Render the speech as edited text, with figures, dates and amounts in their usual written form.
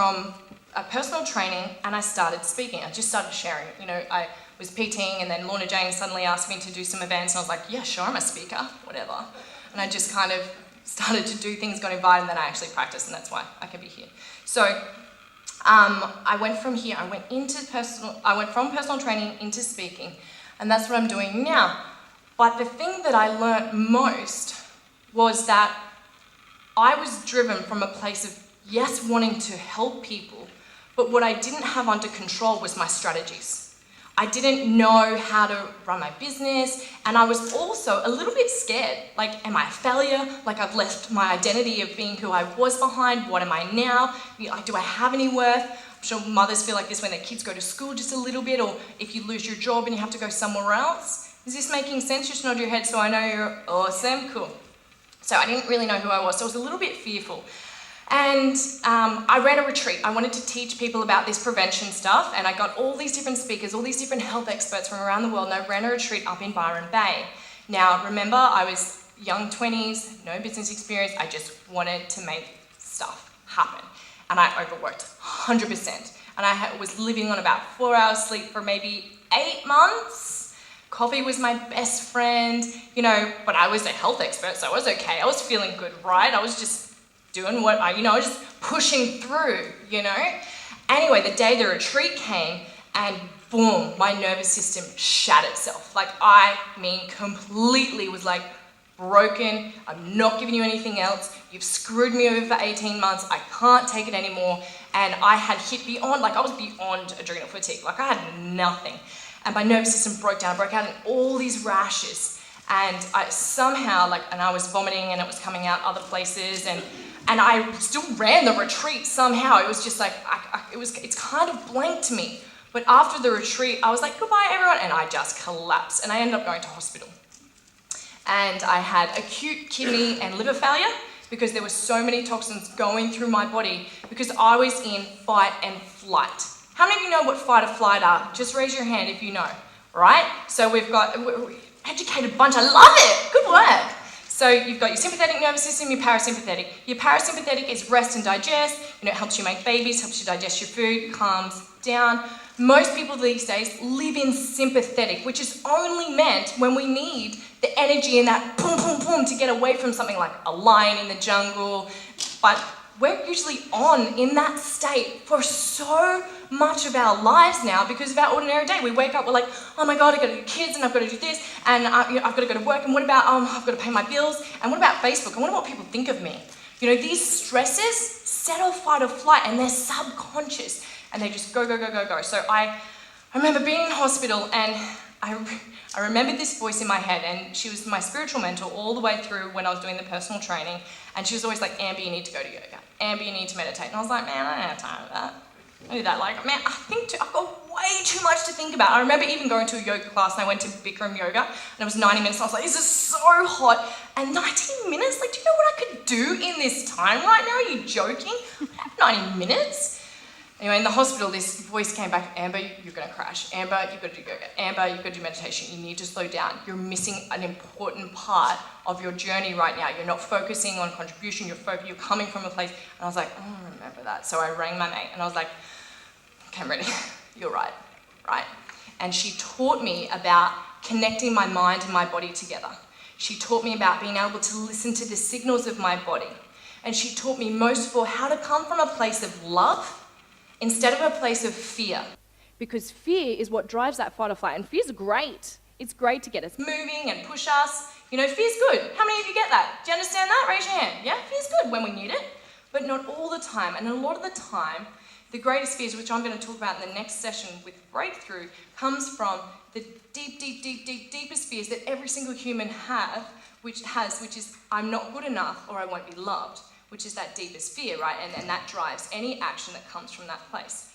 from a personal training and I started speaking. I just started sharing. I was PTing and then Lorna Jane suddenly asked me to do some events and I was like, yeah, sure, I'm a speaker, whatever. And I just kind of started to do things, got invited, and then I actually practiced, and that's why I can be here. So I went from here, I went from personal training into speaking, and that's what I'm doing now. But the thing that I learnt most was that I was driven from a place of, yes, wanting to help people, but what I didn't have under control was my strategies. I didn't know how to run my business, and I was also a little bit scared. Like, am I a failure? Like, I've left my identity of being who I was behind. What am I now? Like, do I have any worth? I'm sure mothers feel like this when their kids go to school just a little bit, or if you lose your job and you have to go somewhere else. Is this making sense? Just nod your head so I know you're awesome. Cool. So I didn't really know who I was, so I was a little bit fearful. And I ran a retreat. I wanted to teach people about this prevention stuff, and I got all these different speakers, all these different health experts from around the world, and I ran a retreat up in Byron Bay. Now, remember, I was young 20s, no business experience. I just wanted to make stuff happen. And I overworked 100%. And I was living on about 4 hours sleep for maybe 8 months. Coffee was my best friend, but I was a health expert, so I was okay. I was feeling good, right? I was just doing what I was just pushing through, Anyway, the day the retreat came, and boom, my nervous system shat itself. Like, completely was like, broken. I'm not giving you anything else. You've screwed me over for 18 months. I can't take it anymore. And I had hit beyond, I was beyond adrenal fatigue. Like, I had nothing. And my nervous system broke down, broke out in all these rashes. And I somehow, and I was vomiting and it was coming out other places, and I still ran the retreat somehow. It was just like, it's kind of blank to me. But after the retreat, I was like, goodbye everyone, and I just collapsed. And I ended up going to hospital. And I had acute kidney and liver failure because there were so many toxins going through my body because I was in fight and flight. How many of you know what fight or flight are? Just raise your hand if you know, right? So we're educated bunch. I love it. Good work. So you've got your sympathetic nervous system, your parasympathetic. Your parasympathetic is rest and digest. It helps you make babies, helps you digest your food, calms down. Most people these days live in sympathetic, which is only meant when we need the energy and that boom, boom, boom to get away from something like a lion in the jungle. But we're usually on in that state for so much of our lives now because of our ordinary day. We wake up, we're like, oh my God, I've got to do kids and I've got to do this and I've got to go to work, and what about, I've got to pay my bills, and what about Facebook, and what about what people think of me? These stresses set off fight or flight, and they're subconscious and they just go, go, go, go, go. So I remember being in hospital, and I remembered this voice in my head, and she was my spiritual mentor all the way through when I was doing the personal training, and she was always like, Amber, you need to go to yoga. Amber, you need to meditate. And I was like, man, I don't have time for that. I do that. I've got way too much to think about. I remember even going to a yoga class, and I went to Bikram yoga, and it was 90 minutes, and I was like, this is so hot. And 90 minutes? Do you know what I could do in this time right now? Are you joking? I have 90 minutes. Anyway, in the hospital, this voice came back, Amber, you're going to crash. Amber, you've got to do yoga. Amber, you've got to do meditation. You need to slow down. You're missing an important part of your journey right now. You're not focusing on contribution. You're coming from a place. And I was like, oh, I remember that. So I rang my mate, and I was like, okay, I'm ready. You're right. And she taught me about connecting my mind and my body together. She taught me about being able to listen to the signals of my body. And she taught me most of all how to come from a place of love instead of a place of fear. Because fear is what drives that fight or flight, and fear's great. It's great to get us moving and push us. Fear's good. How many of you get that? Do you understand that? Raise your hand. Yeah, fear's good when we need it, but not all the time. And a lot of the time, the greatest fears, which I'm going to talk about in the next session with Breakthrough, comes from the deepest fears that every single human which is I'm not good enough or I won't be loved, which is that deepest fear, right? And that drives any action that comes from that place.